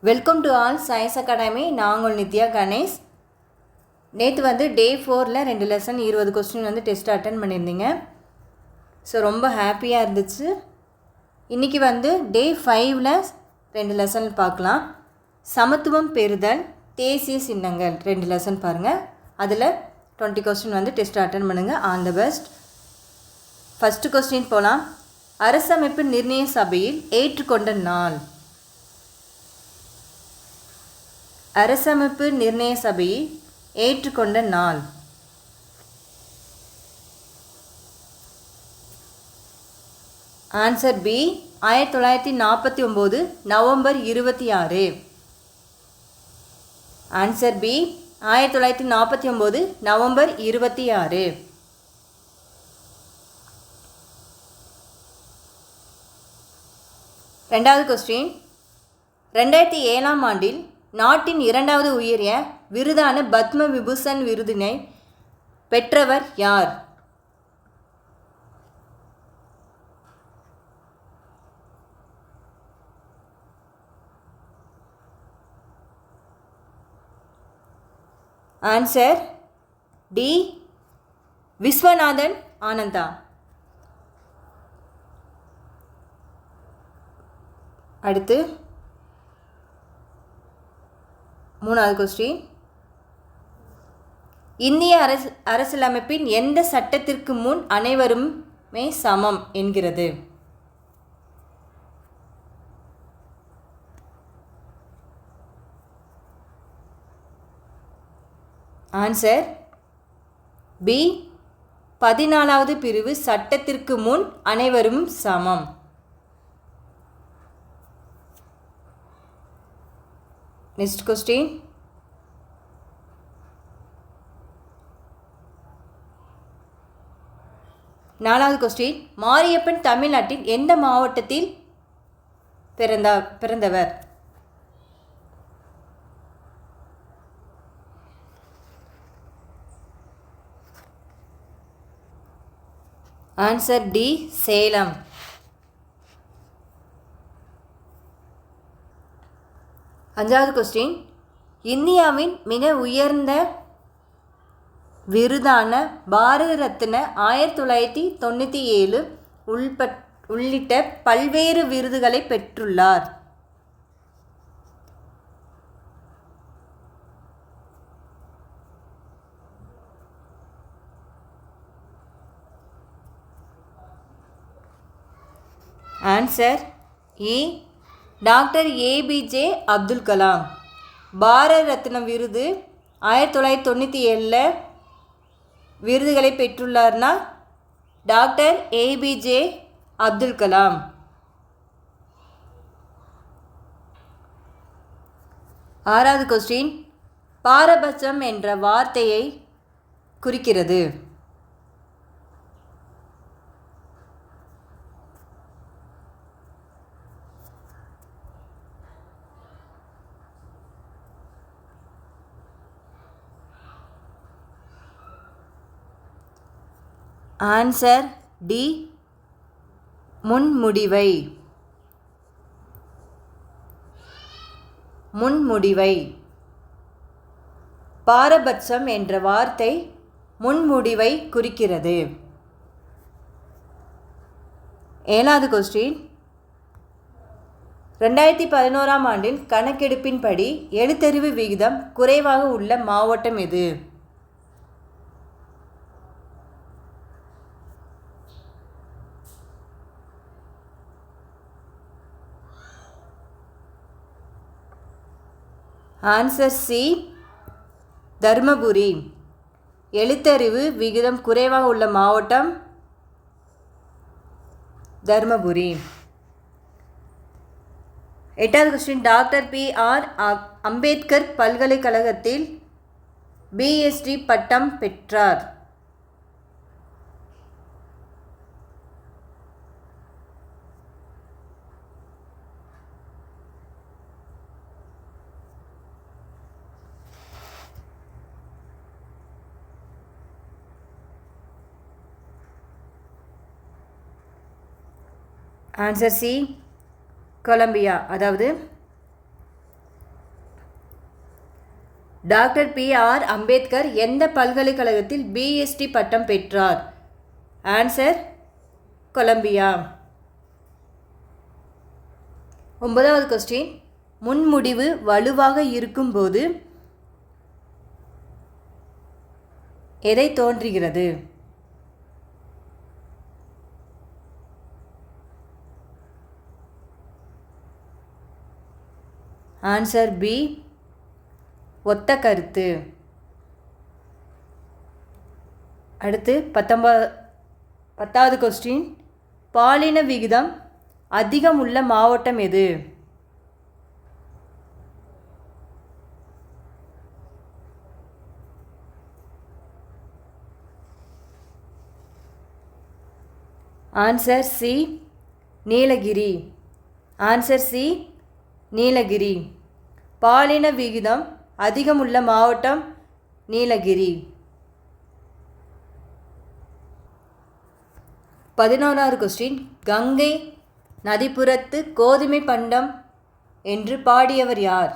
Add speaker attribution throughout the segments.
Speaker 1: Welcome to all science academy. நான் உங்கள் நித்யா கணேஷ். நேற்று டே 4ல் 2 லெசன் 20 கொஸ்டின் டெஸ்ட் அட்டன் பண்ணியிருந்தீங்க. ஸோ ரொம்ப ஹாப்பியாக இருந்துச்சு. இன்றைக்கி டே 5ல் 2 லெசன் பார்க்கலாம். சமத்துவம் பெறுதல், தேசிய சின்னங்கள் 2 லெசன் பாருங்கள். அதில் 20 கொஸ்டின் டெஸ்ட் அட்டன் பண்ணுங்கள். All the best. First question போகலாம். அரசமைப்பு நிர்ணய சபையில் ஏற்றுக்கொண்ட நாள். அரசமைப்பு நிர்ணய சபையை ஏற்றுக்கொண்ட நாள். ஆன்சர் பி, 1949 நவம்பர் 26. ஆன்சர் பி, 1949 நவம்பர் 26. ரெண்டாவது கொஸ்டின். 2007ஆம் ஆண்டில் நாட்டின் 2வது உயரிய விருதான பத்ம விபூஷன் விருதினை பெற்றவர் யார்? ஆன்சர் டி, விஸ்வநாதன் ஆனந்தா. அடுத்து மூணாவது கொஸ்டின். இந்திய அரசியலமைப்பின் எந்த சட்டத்திற்கு முன் அனைவருமே சமம் என்கிறது? ஆன்சர் பி, 14வது பிரிவு சட்டத்திற்கு முன் அனைவரும் சமம். Next question. நாலாவது கொஸ்டின். மாரியப்பன் தமிழ்நாட்டின் எந்த மாவட்டத்தில் பிறந்தவர்? Answer D, Salem. அஞ்சாவது கொஸ்டின். இந்தியாவின் மிக உயர்ந்த விருதான பாரத ரத்னா 1997 உள்ளிட்ட பல்வேறு விருதுகளை பெற்றுள்ளார். Answer A, doctor APJ Abdul Kalam. Bharat Ratna விருது 1997 விருதுகளை பெற்றுள்ளார்னா டாக்டர் ஏபிஜே அப்துல் கலாம். ஆறாவது கொஸ்டின். பாரபட்சம் என்ற வார்த்தையை குறிக்கிறது. ஆன்சர் டி, முன்முடிவை. முன்முடிவை. பாரபட்சம் என்ற வார்த்தை முன்முடிவை குறிக்கிறது. ஏழாவது கொஸ்டின். 2011ஆம் ஆண்டில் கணக்கெடுப்பின்படி எழுத்தறிவு விகிதம் குறைவாக உள்ள மாவட்டம் எது? Answer C, Dharmapuri. எழுத்தறிவு விகிதம் குறைவாக உள்ள மாவட்டம் தர்மபுரி. எட்டாவது கொஸ்டின். Doctor B R. அம்பேத்கர் பல்கலைக்கழகத்தில் பிஎஸ்டி பட்டம் பெற்றார். Answer C, Columbia. அதாவது டாக்டர் பி.ஆர். அம்பேத்கர் எந்த பல்கலைக்கழகத்தில் பிஎஸ்டி பட்டம் பெற்றார்? Answer Columbia. 9வது கொஸ்டின், முன்முடிவு வலுவாக இருக்கும்போது எதை தோன்றுகிறது? ஆன்சர் பி, ஒத்த கருத்து. அடுத்து 10வது கொஸ்டின், பாலின விகிதம் அதிகம் உள்ள மாவட்டம் எது? Answer C, Nilgiri. Answer C, Nilgiri. பாலின விகிதம் அதிகம் உள்ள மாவட்டம் நீலகிரி. 11வது கொஸ்டின், கங்கை நதிப்புறத்து கோதுமை பண்டம் என்று பாடியவர் யார்?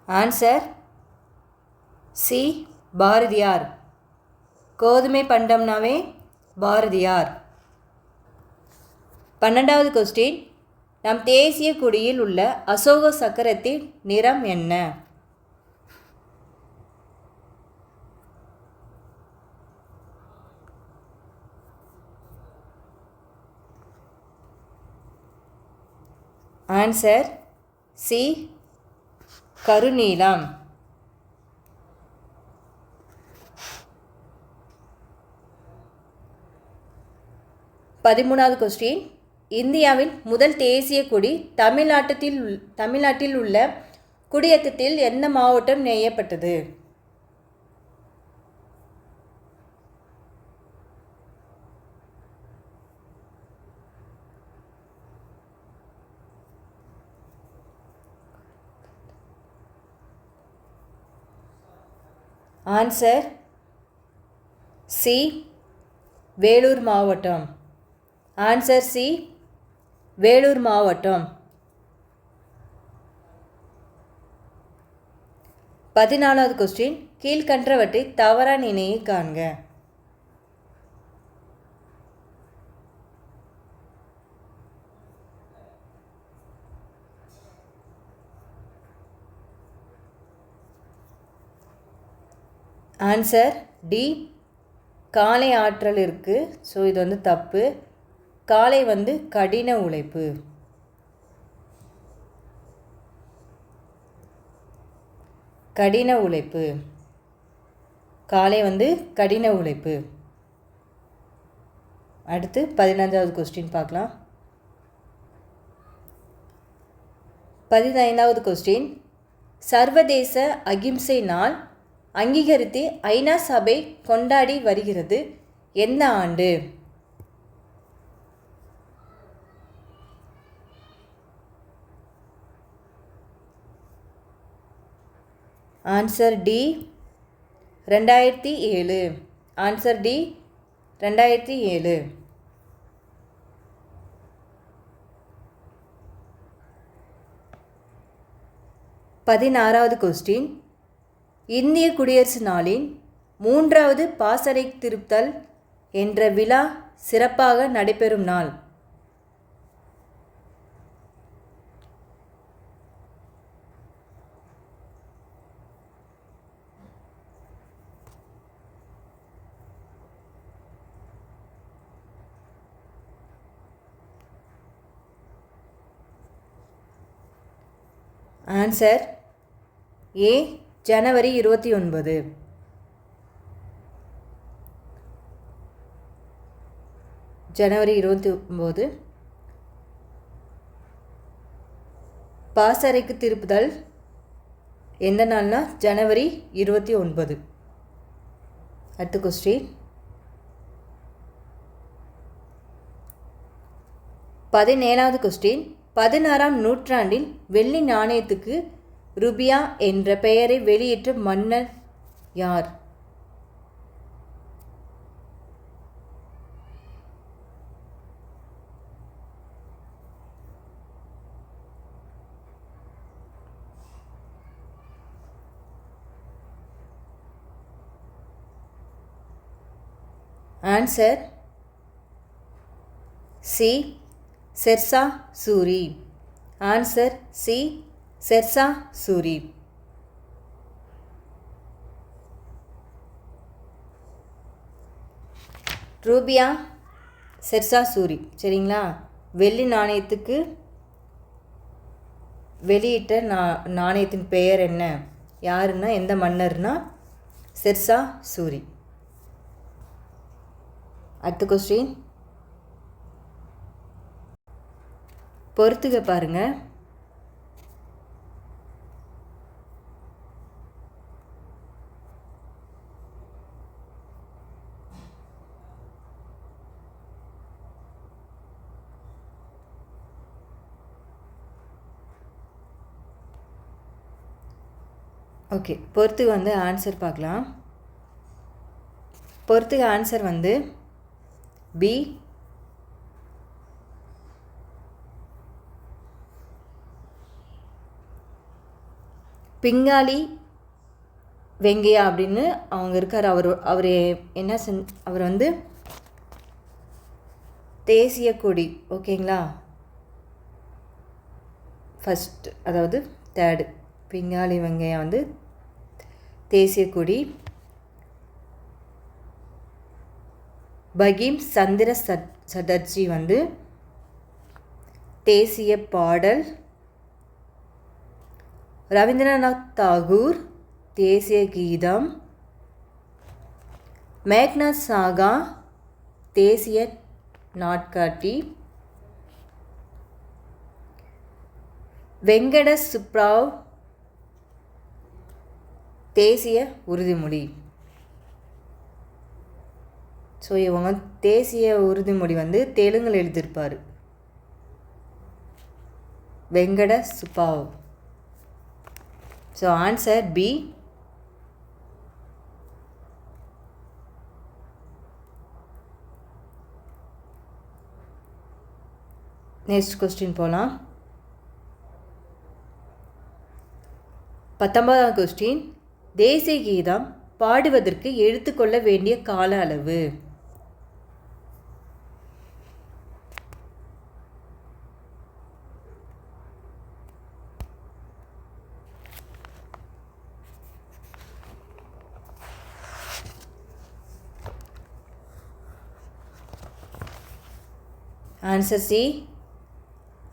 Speaker 1: Answer C, Bharathiyar. கோதுமை பண்டம்னாவே பாரதியார். 12வது கொஸ்டின், நம் தேசிய கொடியில் உள்ள அசோக சக்கரத்தின் நிறம் என்ன? ஆன்சர் சி, கருநீலம். 13வது கொஸ்டின், இந்தியாவின் முதல் தேசிய கொடி தமிழ்நாட்டில் உள்ள குடியேற்றத்தில் எந்த மாவட்டம் நெய்யப்பட்டது? ஆன்சர் சி, வேலூர் மாவட்டம். ஆன்சர் சி, வேலூர் மாவட்டம். 14வது கொஸ்டின், கீழ்கண்டவற்றை தவறா நினையை காண்க. ஆன்சர் டி, காலை ஆற்றல் இருக்குது. ஸோ இது வந்து தப்பு. காலை வந்து கடின உழைப்பு. கடின உழைப்பு. காலை வந்து கடின உழைப்பு. அடுத்து 15வது கொஸ்டின் பார்க்கலாம். 15வது கொஸ்டின், சர்வதேச அகிம்சை நாள் அங்கீகரித்து ஐநா சபை கொண்டாடி வருகிறது எந்த ஆண்டு? Answer D, 2007. Answer D, 2007. 16வது கொஸ்டின், இந்திய குடியரசு நாளின் 3வது பாசறை திருத்தல் என்ற விழா சிறப்பாக நடைபெறும் நாள்? ஆன்சர் ஏ, ஜனவரி 29. ஜனவரி 29. பாசறைக்கு திருப்புதல் எந்த நாள்னா ஜனவரி 29. அடுத்த கொஸ்டின், 17வது கொஸ்டின், 16ஆம் நூற்றாண்டில் வெள்ளி நாணயத்துக்கு ருபியா என்ற பெயரை வெளியிட்ட மன்னர் யார்? Answer C Sher Shah Suri. Answer C Sher Shah Suri. ரூபியா ஷெர்ஷா சூரி. சரிங்களா? வெள்ளி நாணயத்துக்கு வெளியிட்ட நாணயத்தின் பெயர் என்ன? யாருன்னா எந்த மன்னர்னா ஷெர்ஷா சூரி. அடுத்த கொஸ்டின் பொறுத்துக்க பாருங்க. ஓகே, பொறுத்துக்கு வந்து ஆன்சர் பார்க்கலாம். பொறுத்துக்கு ஆன்சர் வந்து பி பிங்காலி வெங்கையா அப்படின்னு அவங்க இருக்கார். அவர் என்ன அவர் வந்து தேசிய கொடி. ஓகேங்களா? ஃபஸ்ட் அதாவது தேர்டு பிங்காலி வெங்கையா வந்து தேசிய கொடி. பகிம் சந்திர சட்டர்ஜி வந்து தேசிய பாடல். ரவீந்திரநாத் தாகூர் தேசிய கீதம். மேக்னாத் சாகா தேசிய நாட்காட்டி. வெங்கட சுப்ராவ் தேசிய உறுதிமொழி. ஸோ இவங்க தேசிய உறுதிமொழி வந்து தெலுங்கில் எழுதியிருப்பார். Venkata Subbarao. So answer B. Next question போகலாம். 19ஆம் கொஸ்டின். தேசிய கீதம் பாடுவதற்கு எடுத்துக்கொள்ள வேண்டிய கால அளவு. ஆன்சர் சி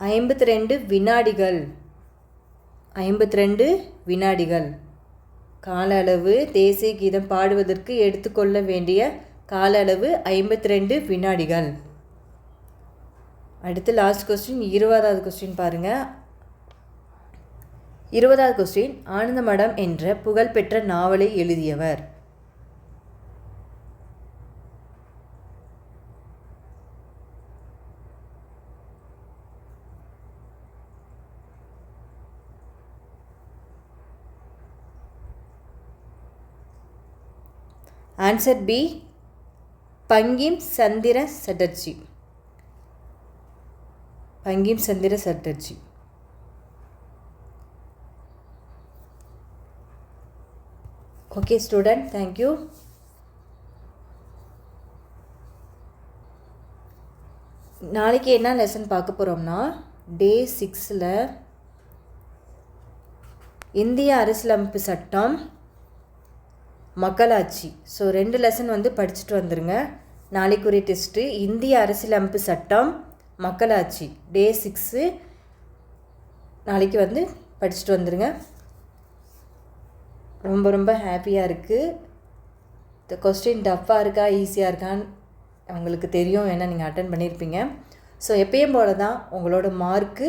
Speaker 1: 52 வினாடிகள். 52 வினாடிகள் கால அளவு. தேசிய கீதம் பாடுவதற்கு எடுத்துக்கொள்ள வேண்டிய கால அளவு 52 வினாடிகள். அடுத்து லாஸ்ட் கொஸ்டின் 20வது கொஸ்டின் பாருங்கள். 20வது கொஸ்டின். ஆனந்த மடம் என்ற புகழ்பெற்ற நாவலை எழுதியவர். Answer B Bankim Chandra Chatterjee. Bankim Chandra Chatterjee. Okay student, thank you. நாளைக்கு என்ன லெசன் பார்க்க போகிறோம்னா டே 6ல் இந்திய அரசியலமைப்பு சட்டம், மக்களாட்சி. ஸோ 2 லெசன் வந்து படிச்சுட்டு வந்துடுங்க. நாளைக்குரிய டெஸ்ட்டு இந்திய அரசியலமைப்பு சட்டம், மக்களாட்சி. டே 6 நாளைக்கு வந்து படிச்சுட்டு வந்துடுங்க. ரொம்ப ரொம்ப ஹாப்பியாக இருக்குது. இந்த கொஸ்டின் டஃப்பாக இருக்கா ஈஸியாக இருக்கான்னு உங்களுக்கு தெரியும், ஏன்னா நீங்கள் அட்டன் பண்ணியிருப்பீங்க. ஸோ எப்பயும் போல தான் உங்களோட மார்க்கு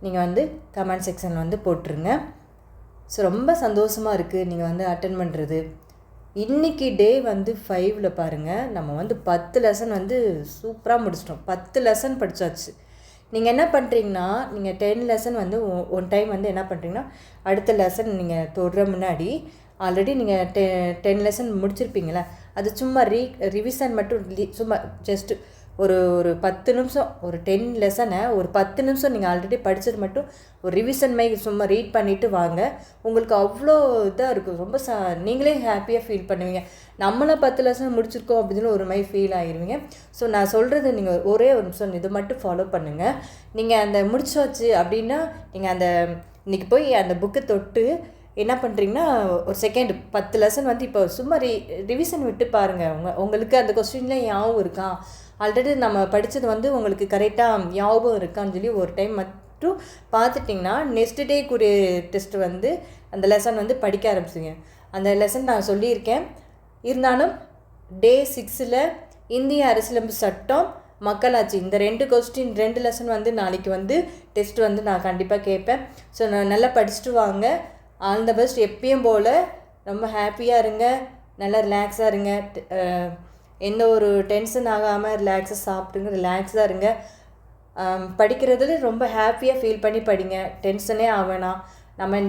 Speaker 1: நீங்கள் வந்து கமெண்ட் செக்ஷனில் வந்து போட்டுருங்க. ஸோ ரொம்ப சந்தோஷமாக இருக்குது நீங்கள் வந்து அட்டன் பண்ணுறது. இன்றைக்கி டே வந்து 5ல் பாருங்கள், நம்ம வந்து 10 லெசன் வந்து சூப்பராக முடிச்சிட்டோம். 10 லெசன் படித்தாச்சு. நீங்கள் என்ன பண்ணுறீங்கன்னா, நீங்கள் 10 லெசன் வந்து ஒன் டைம் வந்து என்ன பண்ணுறீங்கன்னா, அடுத்த லெசன் நீங்கள் தொடுற முன்னாடி ஆல்ரெடி நீங்கள் 10 லெசன் முடிச்சிருப்பீங்களா, அது சும்மா ரிவிஷன் மட்டும் சும்மா ஜஸ்ட்டு ஒரு ஒரு 10 நிமிஷம், ஒரு 10 லெசனை ஒரு 10 நிமிஷம் நீங்கள் ஆல்ரெடி படித்தது மட்டும் ஒரு ரிவிஷன் மாதிரி சும்மா ரீட் பண்ணிவிட்டு வாங்க. உங்களுக்கு அவ்வளோ இதாக இருக்கும். ரொம்ப நீங்களே ஹாப்பியாக ஃபீல் பண்ணுவீங்க. நம்மளாம் 10 லெசன் முடிச்சிருக்கோம் அப்படின்னு ஒரு மாதிரி ஃபீல் ஆகிடுவீங்க. ஸோ நான் சொல்கிறது நீங்கள் ஒரே ஒரு நிமிஷம் இது மட்டும் ஃபாலோ பண்ணுங்கள். நீங்கள் அந்த முடிச்சாச்சு அப்படின்னா நீங்கள் அந்த இன்றைக்கி போய் அந்த புக்கை தொட்டு என்ன பண்ணுறீங்கன்னா ஒரு செகண்ட் 10 லெசன் வந்து இப்போ சும்மா ரிவிஷன் விட்டு பாருங்கள். உங்களுக்கு அந்த கொஸ்டின்லாம் ஞாபகம் இருக்கா, ஆல்ரெடி நம்ம படித்தது வந்து உங்களுக்கு கரெக்டாக ஞாபகம் இருக்கான்னு சொல்லி ஒரு டைம் மட்டும் பார்த்துட்டிங்கன்னா நெக்ஸ்ட் டேக்குரிய டெஸ்ட் வந்து அந்த லெசன் வந்து படிக்க ஆரம்பிச்சுங்க. அந்த லெசன் நான் சொல்லியிருக்கேன். இருந்தாலும் டே 6ல் இந்திய அரசியலமைப்பு சட்டம், மக்களாட்சி, இந்த 2 லெசன் வந்து நாளைக்கு வந்து டெஸ்ட் வந்து நான் கண்டிப்பாக கேட்பேன். ஸோ நான் நல்லா படிச்சுட்டு வாங்க. All the best. எப்பயும் போல் ரொம்ப ஹாப்பியாக இருங்க, நல்லா ரிலாக்ஸாக இருங்க. எந்த ஒரு டென்ஷன் ஆகாமல் ரிலாக்ஸாக சாப்பிட்டுங்க, ரிலாக்ஸாக இருங்க. படிக்கிறதுல ரொம்ப ஹாப்பியாக ஃபீல் பண்ணி படிங்க. டென்ஷனே ஆவேணாம். நம்ம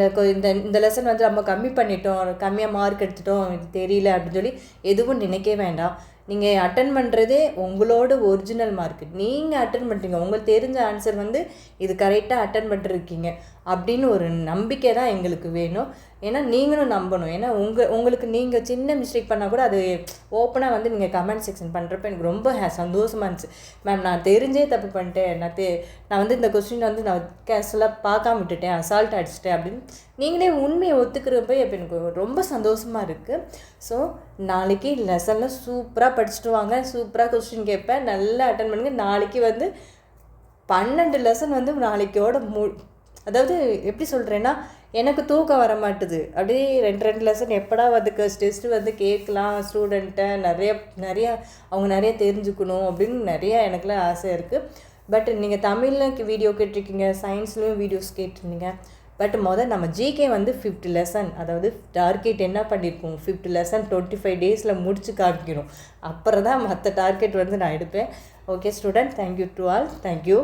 Speaker 1: இந்த லெசன் வந்து நம்ம கம்மி பண்ணிட்டோம், கம்மியாக மார்க் எடுத்துட்டோம், இது தெரியல அப்படின்னு சொல்லி எதுவும் நினைக்க வேண்டாம். நீங்கள் அட்டன் பண்ணுறதே உங்களோட ஒரிஜினல் மார்க்கு. நீங்கள் அட்டன் பண்ணுறீங்க, உங்களுக்கு தெரிஞ்ச ஆன்சர் வந்து இது கரெக்டாக அட்டன் பண்ணிருக்கீங்க அப்படின்னு ஒரு நம்பிக்கை தான் எங்களுக்கு வேணும். ஏன்னா நீங்களும் நம்பணும். ஏன்னா உங்களுக்கு நீங்கள் சின்ன மிஸ்டேக் பண்ணால் கூட அது ஓப்பனாக வந்து நீங்கள் கமெண்ட் செக்ஷன் பண்ணுறப்ப எனக்கு ரொம்ப சந்தோஷமாக இருந்துச்சு. மேம் நான் தெரிஞ்சே தப்பு பண்ணிட்டேன், நான் வந்து இந்த கொஸ்டின் வந்து நான் கேஷுவலாக பார்க்காம விட்டுட்டேன், அசால்ட் அடிச்சிட்டேன் அப்படின்னு நீங்களே உண்மையை ஒத்துக்கிறப்ப இப்போ எனக்கு ரொம்ப சந்தோஷமாக இருக்குது. ஸோ நாளைக்கு லெசனில் சூப்பராக படிச்சுட்டு வாங்க, சூப்பராக கொஸ்டின் கேட்பேன், நல்லா அட்டன் பண்ணுங்கள். நாளைக்கு வந்து 12 லெசன் வந்து நாளைக்கோட அதாவது எப்படி சொல்கிறேன்னா எனக்கு தூக்கம் வர மாட்டுது. அப்படியே 2 லெசன் எப்படா வந்து டெஸ்ட்டு வந்து கேட்கலாம் ஸ்டூடெண்ட்டை, நிறையா அவங்க நிறைய தெரிஞ்சுக்கணும் அப்படின்னு நிறையா எனக்குலாம் ஆசை இருக்குது. பட் நீங்கள் தமிழில் வீடியோ கேட்டிருக்கீங்க, சயின்ஸ்லேயும் வீடியோஸ் கேட்டிருந்தீங்க. பட் நம்ம ஜிகே வந்து 5th லெசன், அதாவது டார்கெட் என்ன பண்ணியிருக்கோம், 5th லெசன் 25 டேஸில் முடிச்சு காமிக்கணும். அப்புறம் தான் மற்ற டார்கெட் வந்து நான் எடுப்பேன். Okay student, thank you to all. Thank you.